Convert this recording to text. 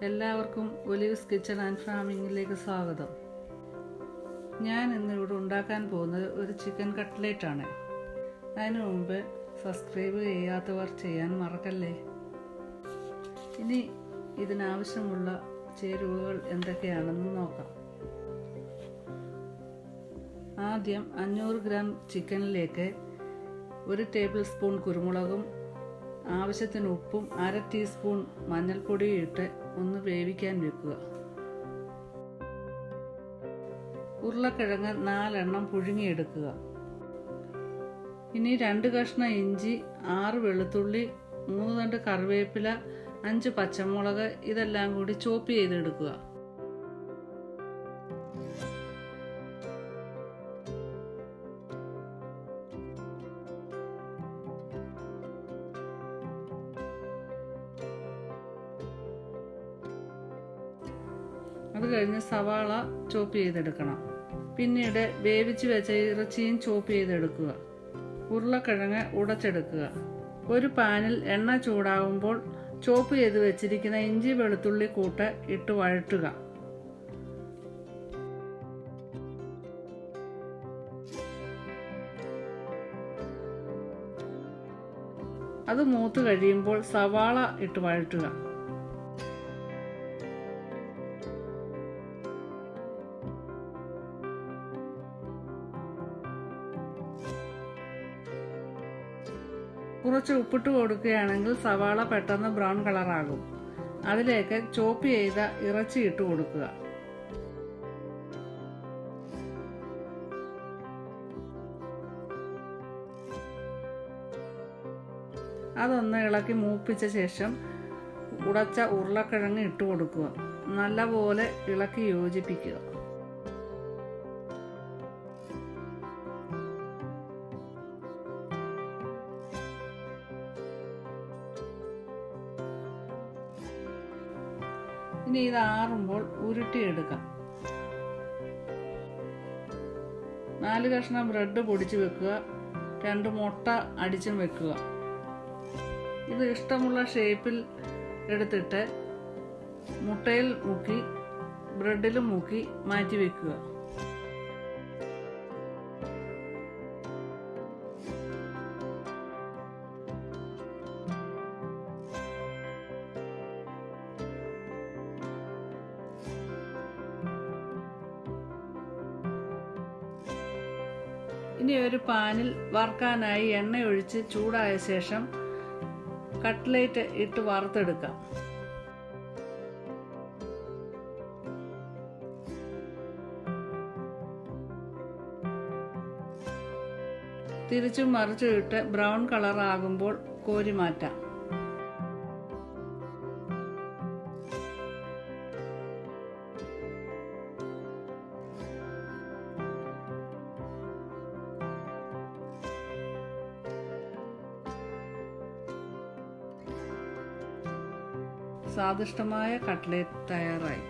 എല്ലാവർക്കും olives kitchen and ഫാമിങ്ങിലേക്ക് സ്വാഗതം. ഞാൻ ഇന്നിവിടെ ഉണ്ടാക്കാൻ പോകുന്നത് ഒരു ചിക്കൻ കട്ട്ലേറ്റ് ആണ്. അതിനു മുമ്പ് സബ്സ്ക്രൈബ് ചെയ്യാത്തവർ ചെയ്യാൻ മറക്കല്ലേ. ഇനി ഇതിനാവശ്യമുള്ള ചേരുവകൾ എന്തൊക്കെയാണെന്ന് നോക്കാം. ആദ്യം 500 ഗ്രാം ചിക്കനിലേക്ക് 1 ടേബിൾ സ്പൂൺ കുരുമുളകും ആവശ്യത്തിന് ഉപ്പും 1/2 ടീസ്പൂൺ മഞ്ഞൾപ്പൊടിയും ഇട്ട് ഒന്ന് വേവിക്കാൻ വെക്കുക. ഉരുളക്കിഴങ്ങ് 4 എണ്ണം പുഴുങ്ങിയെടുക്കുക. ഇനി 2 കഷ്ണം ഇഞ്ചി, 6 വെളുത്തുള്ളി, 3 തണ്ട് കറിവേപ്പില, 5 പച്ചമുളക് ഇതെല്ലാം കൂടി ചോപ്പ് ചെയ്തെടുക്കുക. അത് കഴിഞ്ഞ് സവാള ചോപ്പ് ചെയ്തെടുക്കണം. പിന്നീട് വേവിച്ച് വെച്ച ഇറച്ചിയും ചോപ്പ് ചെയ്തെടുക്കുക. ഉരുളക്കിഴങ്ങ് ഉടച്ചെടുക്കുക. ഒരു പാനിൽ എണ്ണ ചൂടാകുമ്പോൾ ചോപ്പ് ചെയ്ത് വെച്ചിരിക്കുന്ന ഇഞ്ചി വെളുത്തുള്ളി കൂട്ട് ഇട്ട് വഴറ്റുക. അത് മൂത്ത് കഴിയുമ്പോൾ സവാള ഇട്ട് വഴറ്റുക. കുറച്ച് ഉപ്പിട്ട് കൊടുക്കുകയാണെങ്കിൽ സവാള പെട്ടെന്ന് ബ്രൗൺ കളറാകും. അതിലേക്ക് ചോപ്പ് ചെയ്ത ഇറച്ചി ഇട്ട് കൊടുക്കുക. അതൊന്ന് ഇളക്കി മൂപ്പിച്ച ശേഷം ഉടച്ച ഉരുളക്കിഴങ്ങ് ഇട്ട് കൊടുക്കുക. നല്ലപോലെ ഇളക്കി യോജിപ്പിക്കുക. ഇനി ഇത് ആറുമ്പോൾ ഉരുട്ടിയെടുക്കാം. 4 കഷ്ണം ബ്രെഡ് പൊടിച്ച് വെക്കുക. 2 മുട്ട അടിച്ചും വെക്കുക. ഇത് ഇഷ്ടമുള്ള ഷേപ്പിൽ എടുത്തിട്ട് മുട്ടയിൽ മുക്കി ബ്രെഡിലും മുക്കി മാറ്റി വെക്കുക. ഇനി ഒരു പാനിൽ വറുക്കാനായി എണ്ണ ഒഴിച്ച് ചൂടായ ശേഷം കട്ട്ലേറ്റ് ഇട്ട് വറുത്തെടുക്കാം. തിരിച്ചും മറിച്ചും ഇട്ട് ബ്രൗൺ കളർ ആകുമ്പോൾ കോരി മാറ്റാം. സ്വാദിഷ്ടമായ കട്ട്ലേറ്റ് തയ്യാറായി.